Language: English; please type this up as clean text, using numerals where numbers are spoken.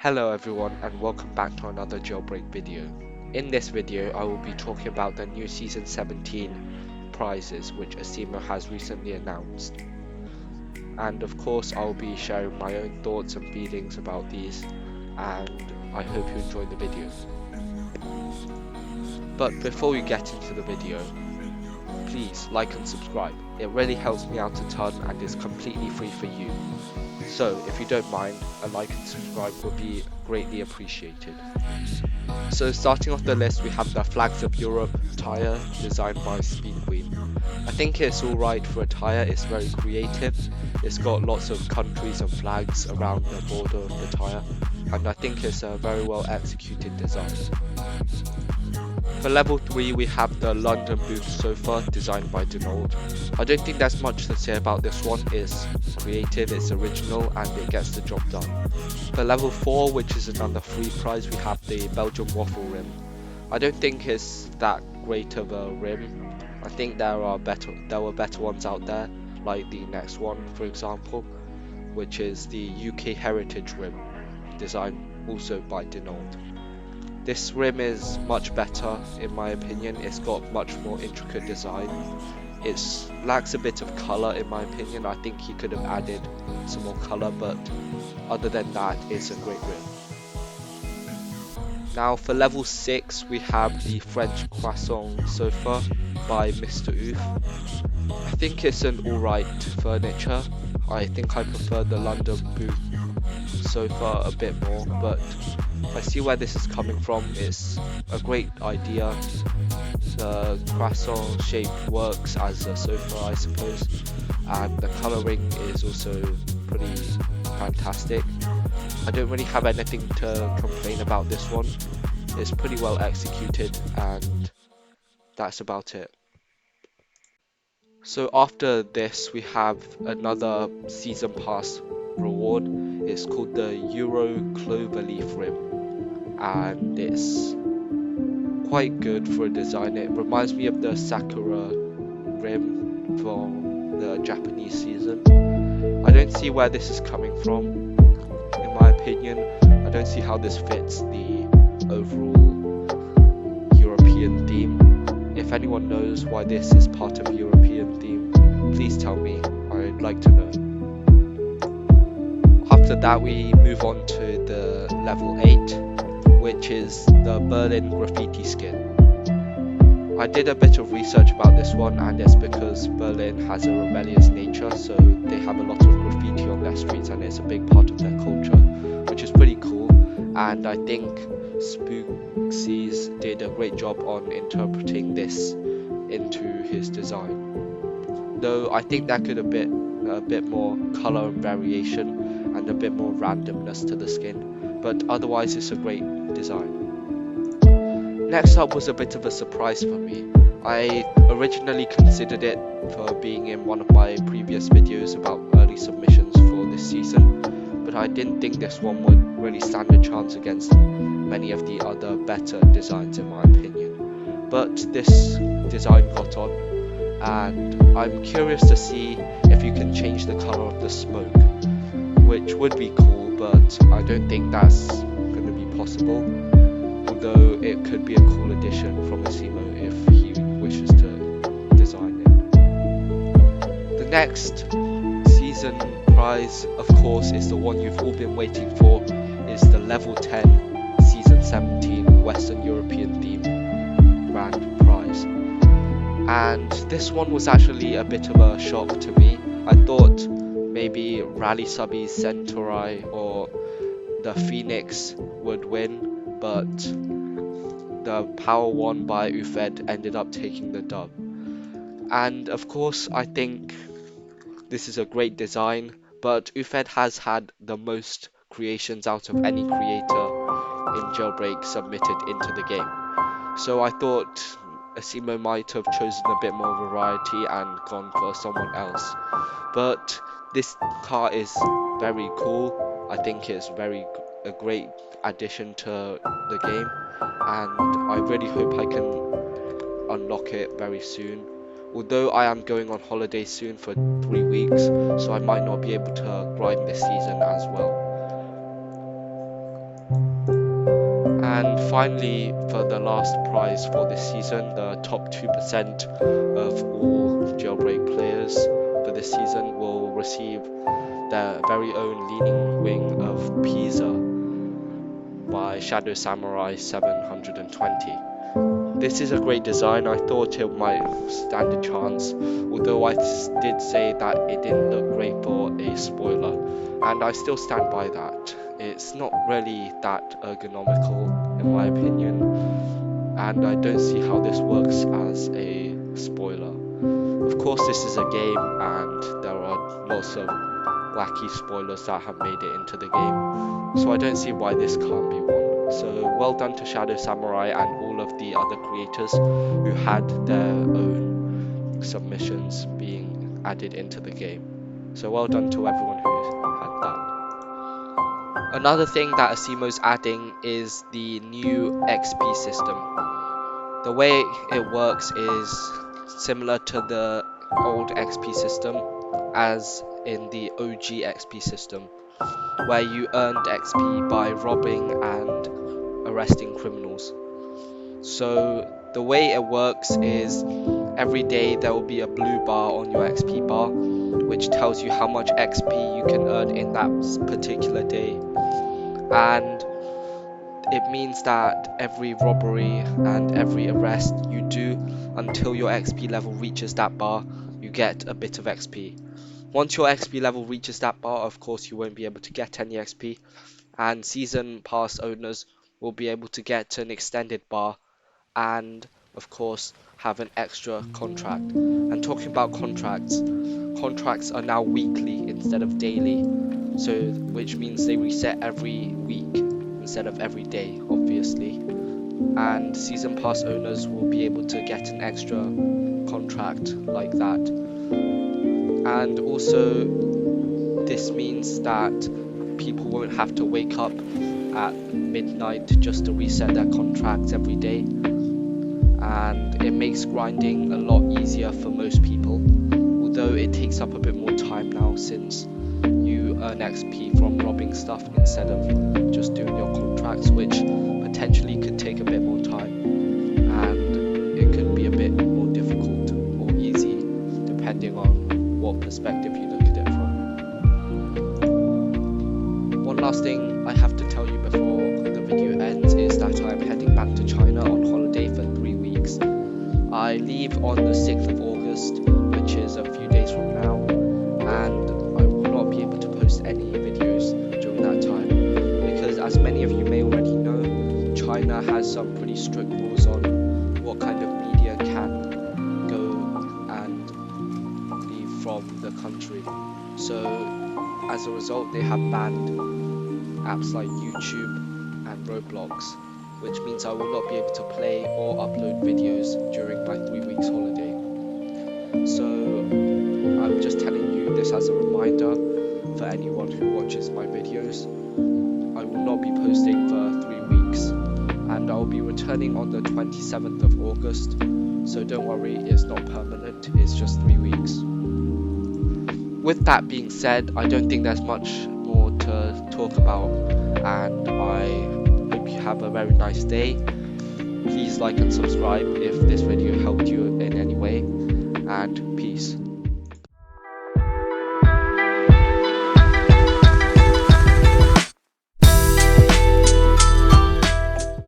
Hello everyone and welcome back to another Jailbreak video. In this video I will be talking about the new Season 17 prizes which Asimo has recently announced. And of course I will be sharing my own thoughts and feelings about these, and I hope you enjoy the video. But before we get into the video, please like and subscribe. It really helps me out a ton and is completely free for you. So if you don't mind, a like and subscribe would be greatly appreciated. So starting off the list, we have the Flags of Europe tire designed by Speed Queen. I think it's alright for a tire, it's very creative, it's got lots of countries and flags around the border of the tire, and I think it's a very well executed design. For level 3 we have the London Booth Sofa designed by Donald. I don't think there's much to say about this one, it's creative, it's original and it gets the job done. For level 4, which is another free prize, we have the Belgian Waffle Rim. I don't think it's that great of a rim. I think there were better ones out there, like the next one for example, which is the UK Heritage Rim, designed also by Donald. This rim is much better in my opinion, it's got much more intricate design. It lacks a bit of colour in my opinion, I think he could have added some more colour, but other than that it's a great rim. Now for level 6 we have the French Croissant Sofa by Mr. Oof. I think it's an alright furniture, I think I prefer the London Booth Sofa a bit more, but I see where this is coming from, it's a great idea. The croissant shape works as a sofa I suppose, and the colouring is also pretty fantastic. I don't really have anything to complain about this one, it's pretty well executed and that's about it. So after this we have another season pass reward, it's called the Euro Cloverleaf Rim and it's quite good for a design. It reminds me of the Sakura rim from the Japanese season. I don't see where this is coming from, in my opinion. I don't see how this fits the overall European theme. If anyone knows why this is part of European theme, please tell me, I'd like to know. After that we move on to the level 8, which is the Berlin graffiti skin. I did a bit of research about this one, and it's because Berlin has a rebellious nature, so they have a lot of graffiti on their streets and it's a big part of their culture, which is pretty cool, and I think Spooksies did a great job on interpreting this into his design. Though I think that could a bit more colour and variation and a bit more randomness to the skin, but otherwise it's a great design. Next up was a bit of a surprise for me. I originally considered it for being in one of my previous videos about early submissions for this season, but I didn't think this one would really stand a chance against many of the other better designs in my opinion. But this design got on, and I'm curious to see if you can change the colour of the smoke, which would be cool, but I don't think that's going to be possible, although it could be a cool addition from Asimo if he wishes to design it. The next season prize, of course, is the one you've all been waiting for, is the level 10 season 17 Western European theme grand prize. And this one was actually a bit of a shock to me. I thought maybe Rally Subby's Centauri or the Phoenix would win, but the Power One by Ufed ended up taking the dub. And of course I think this is a great design, but Ufed has had the most creations out of any creator in Jailbreak submitted into the game. So I thought Asimo might have chosen a bit more variety and gone for someone else. But this car is very cool. I think it's a great addition to the game, and I really hope I can unlock it very soon. Although I am going on holiday soon for 3 weeks, so I might not be able to grind this season as well. finally, for the last prize for this season, the top 2% of all Jailbreak players for this season will receive their very own Leaning Wing of Pisa by Shadow Samurai 720. This is a great design. I thought it might stand a chance, although I did say that it didn't look great for a spoiler, and I still stand by that. It's not really that ergonomical in my opinion, and I don't see how this works as a spoiler. Of course, this is a game and there are lots of wacky spoilers that have made it into the game, so I don't see why this can't be one. So well done to Shadow Samurai and all of the other creators who had their own submissions being added into the game. So well done to everyone who had that. Another thing that Asimo's adding is the new XP system. The way it works is similar to the old XP system, as in the OG XP system, where you earned XP by robbing and arresting criminals. So the way it works is every day there will be a blue bar on your XP bar, which tells you how much XP you can earn in that particular day. And it means that every robbery and every arrest you do until your XP level reaches that bar, you get a bit of XP. Once your XP level reaches that bar, of course you won't be able to get any XP, and season pass owners will be able to get an extended bar and of course have an extra contract. And talking about contracts are now weekly instead of daily, so which means they reset every week instead of every day, obviously, and season pass owners will be able to get an extra contract like that. And also this means that people won't have to wake up at midnight just to reset their contracts every day, and it makes grinding a lot easier for most people, although it takes up a bit more time now since you earn XP from robbing stuff instead of just doing your contracts, which potentially could take a bit more time and it could be a bit more difficult or easy depending on what perspective you look at it from. One last thing I have to tell you before the video ends is that I'm heading back to China on holiday for 3 weeks. I leave on the 6th of August, which is a few days from now, and I will not be able to post any videos during that time because, as many of you may already know, China has some pretty strict rules on what kind of media can go and leave from the country. So as a result, they have banned apps like YouTube and Roblox, which means I will not be able to play or upload videos during my 3 weeks holiday. So I'm just telling you this as a reminder for anyone who watches my videos. I will not be posting for 3 weeks, and I will be returning on the 27th of August, so don't worry, it's not permanent, it's just 3 weeks. With that being said, I don't think there's much more to talk about, and I hope you have a very nice day. Please like and subscribe if this video helped you in any way, and